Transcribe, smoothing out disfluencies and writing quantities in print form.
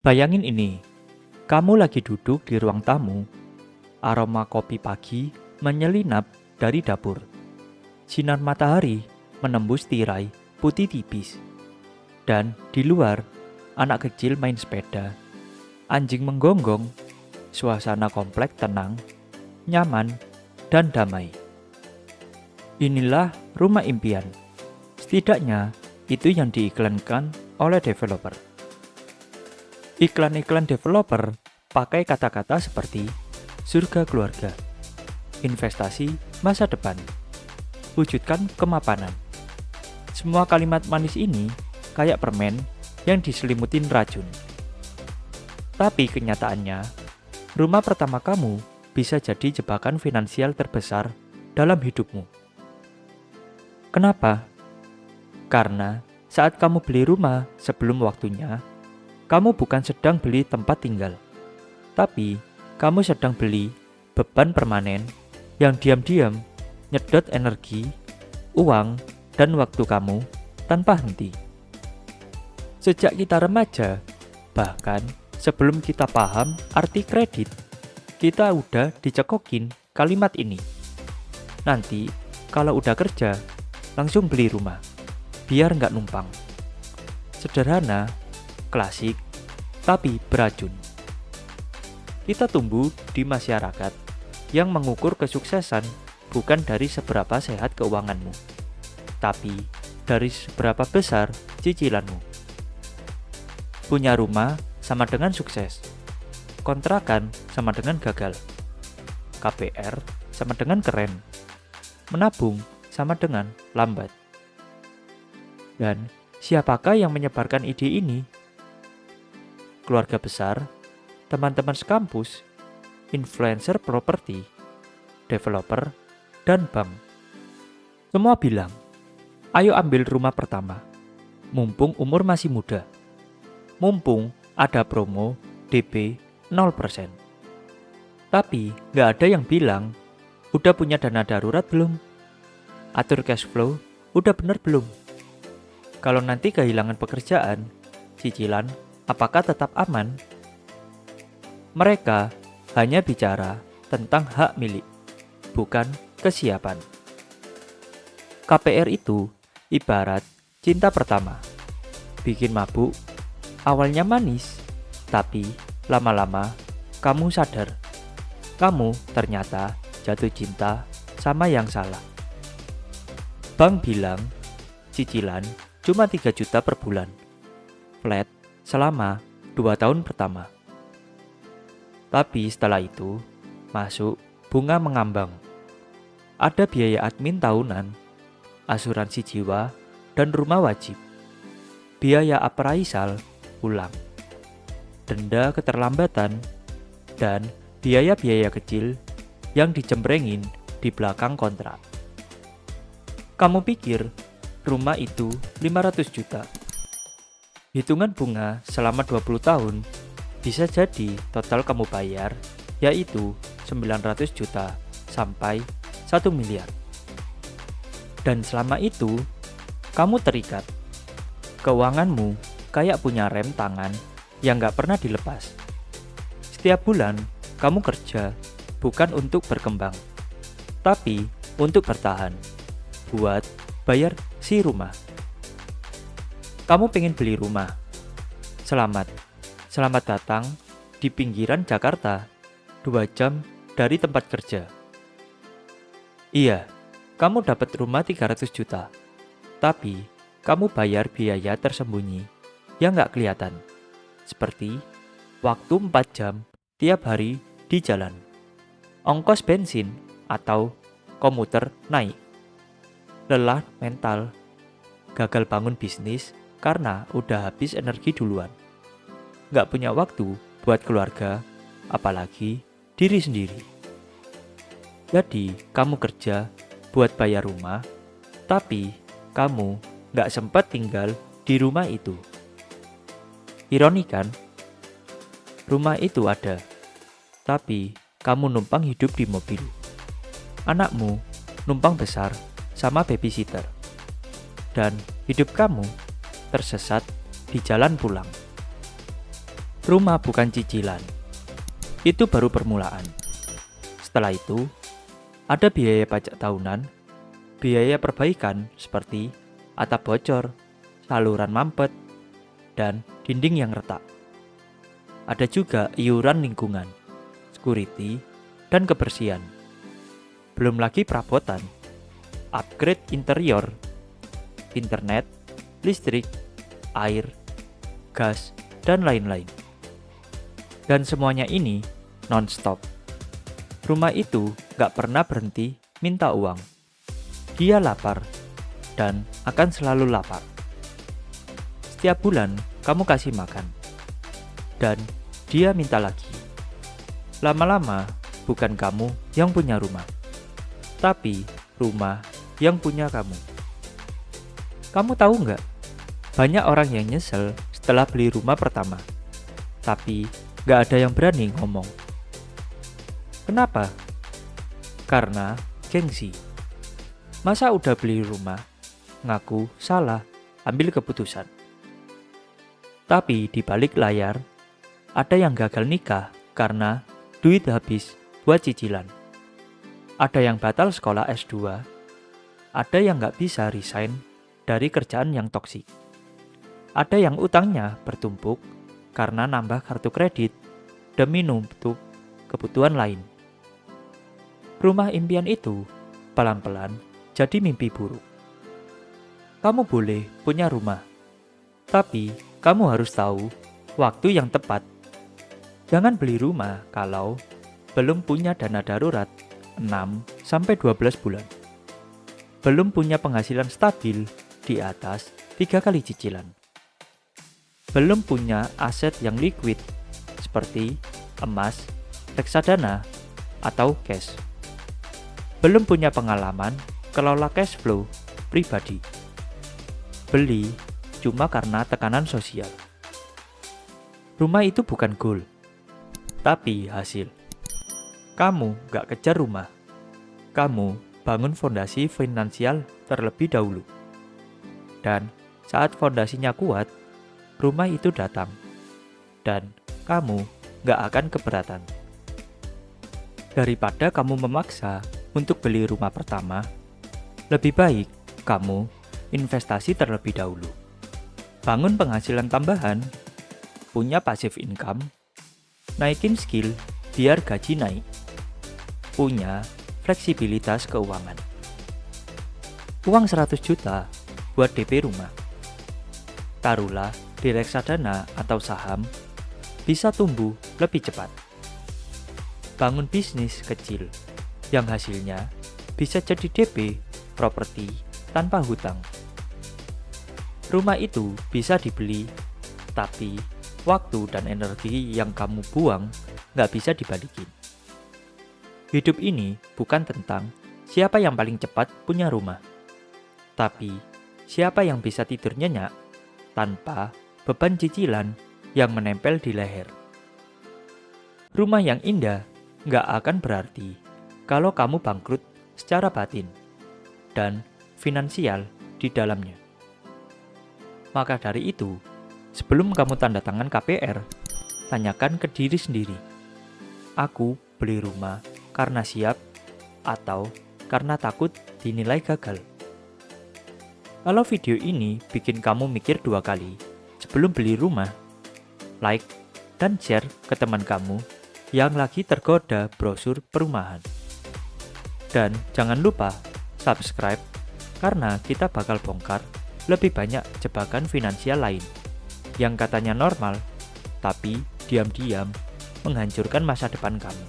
Bayangin ini, kamu lagi duduk di ruang tamu, aroma kopi pagi menyelinap dari dapur. Sinar matahari menembus tirai putih tipis. Dan di luar, anak kecil main sepeda. Anjing menggonggong, suasana komplek tenang, nyaman, dan damai. Inilah rumah impian. Setidaknya, itu yang diiklankan oleh developer. Iklan-iklan developer pakai kata-kata seperti surga keluarga, investasi masa depan, wujudkan kemapanan. Semua kalimat manis ini kayak permen yang diselimutin racun. Tapi kenyataannya, rumah pertama kamu bisa jadi jebakan finansial terbesar dalam hidupmu. Kenapa? Karena saat kamu beli rumah sebelum waktunya, kamu bukan sedang beli tempat tinggal, tapi kamu sedang beli beban permanen yang diam-diam nyedot energi, uang, dan waktu kamu tanpa henti. Sejak kita remaja, bahkan sebelum kita paham arti kredit, kita udah dicekokin kalimat ini. Nanti, kalau udah kerja, langsung beli rumah, biar nggak numpang. Sederhana, klasik, tapi beracun. Kita tumbuh di masyarakat yang mengukur kesuksesan bukan dari seberapa sehat keuanganmu, tapi dari seberapa besar cicilanmu. Punya rumah sama dengan sukses, kontrakan sama dengan gagal, KPR sama dengan keren, menabung sama dengan lambat. Dan siapakah yang menyebarkan ide ini? Keluarga besar, teman-teman sekampus, influencer properti, developer, dan bank. Semua bilang, ayo ambil rumah pertama, mumpung umur masih muda. Mumpung ada promo DP 0%. Tapi nggak ada yang bilang, udah punya dana darurat belum? Atur cash flow, udah bener belum? Kalau nanti kehilangan pekerjaan, cicilan, apakah tetap aman? Mereka hanya bicara tentang hak milik, bukan kesiapan. KPR itu ibarat cinta pertama. Bikin mabuk, awalnya manis, tapi lama-lama kamu sadar, kamu ternyata jatuh cinta sama yang salah. Bank bilang, cicilan cuma 3 juta per bulan. Flat selama 2 tahun pertama. Tapi setelah itu, masuk bunga mengambang. Ada biaya admin tahunan, asuransi jiwa, dan rumah wajib. Biaya appraisal ulang, denda keterlambatan, dan biaya-biaya kecil yang dicemprengin di belakang kontrak. Kamu pikir rumah itu 500 juta. Hitungan bunga selama 20 tahun bisa jadi total kamu bayar yaitu 900 juta sampai 1 miliar. Dan selama itu, kamu terikat. Keuanganmu kayak punya rem tangan yang gak pernah dilepas. Setiap bulan, kamu kerja bukan untuk berkembang, tapi untuk bertahan, buat bayar si rumah. Kamu pengen beli rumah. Selamat datang di pinggiran Jakarta, 2 jam dari tempat kerja. Iya, kamu dapat rumah 300 juta, tapi kamu bayar biaya tersembunyi yang gak kelihatan, seperti waktu 4 jam tiap hari di jalan, ongkos bensin atau komuter naik, lelah mental, gagal bangun bisnis karena udah habis energi duluan, gak punya waktu buat keluarga, apalagi diri sendiri. Jadi, kamu kerja buat bayar rumah, tapi kamu gak sempat tinggal di rumah itu. Ironi kan? Rumah itu ada, tapi kamu numpang hidup di mobil. Anakmu numpang besar sama babysitter. Dan hidup kamu tersesat di jalan pulang. Rumah bukan cicilan. Itu baru permulaan. Setelah itu, ada biaya pajak tahunan, biaya perbaikan seperti atap bocor, saluran mampet, dan dinding yang retak. Ada juga iuran lingkungan, security, dan kebersihan. Belum lagi perabotan, upgrade interior, internet, listrik, air, gas, dan lain-lain. Dan semuanya ini non-stop. Rumah itu gak pernah berhenti minta uang. Dia lapar dan akan selalu lapar. Setiap bulan kamu kasih makan dan dia minta lagi. Lama-lama bukan kamu yang punya rumah, tapi rumah yang punya kamu. Kamu tahu nggak? Banyak orang yang nyesel setelah beli rumah pertama, tapi nggak ada yang berani ngomong. Kenapa? Karena gengsi. Masa udah beli rumah, ngaku salah, ambil keputusan. Tapi di balik layar, ada yang gagal nikah karena duit habis buat cicilan. Ada yang batal sekolah S2, ada yang nggak bisa resign dari kerjaan yang toksik. Ada yang utangnya bertumpuk karena nambah kartu kredit demi nutup kebutuhan lain. Rumah impian itu pelan-pelan jadi mimpi buruk. Kamu boleh punya rumah, tapi kamu harus tahu waktu yang tepat. Jangan beli rumah kalau belum punya dana darurat 6-12 bulan. Belum punya penghasilan stabil di atas 3 kali cicilan. Belum punya aset yang liquid seperti emas, reksadana, atau cash. Belum punya pengalaman kelola cash flow pribadi. Beli cuma karena tekanan sosial. Rumah itu bukan goal, tapi hasil. Kamu gak kejar rumah, kamu bangun fondasi finansial terlebih dahulu. Dan saat fondasinya kuat, rumah itu datang. Dan kamu gak akan keberatan. Daripada kamu memaksa untuk beli rumah pertama, lebih baik kamu investasi terlebih dahulu. Bangun penghasilan tambahan, punya passive income, naikin skill biar gaji naik, punya fleksibilitas keuangan. Uang 100 juta buat DP rumah. Taruhlah di reksadana atau saham, bisa tumbuh lebih cepat. Bangun bisnis kecil yang hasilnya bisa jadi DP properti tanpa hutang. Rumah itu bisa dibeli, tapi waktu dan energi yang kamu buang nggak bisa dibalikin. Hidup ini bukan tentang siapa yang paling cepat punya rumah, tapi siapa yang bisa tidur nyenyak tanpa beban cicilan yang menempel di leher. Rumah yang indah nggak akan berarti kalau kamu bangkrut secara batin dan finansial di dalamnya. Maka dari itu, sebelum kamu tanda tangan KPR, tanyakan ke diri sendiri. Aku beli rumah karena siap atau karena takut dinilai gagal? Kalau video ini bikin kamu mikir 2 kali sebelum beli rumah, like dan share ke teman kamu yang lagi tergoda brosur perumahan. Dan jangan lupa subscribe karena kita bakal bongkar lebih banyak jebakan finansial lain yang katanya normal, tapi diam-diam menghancurkan masa depan kamu.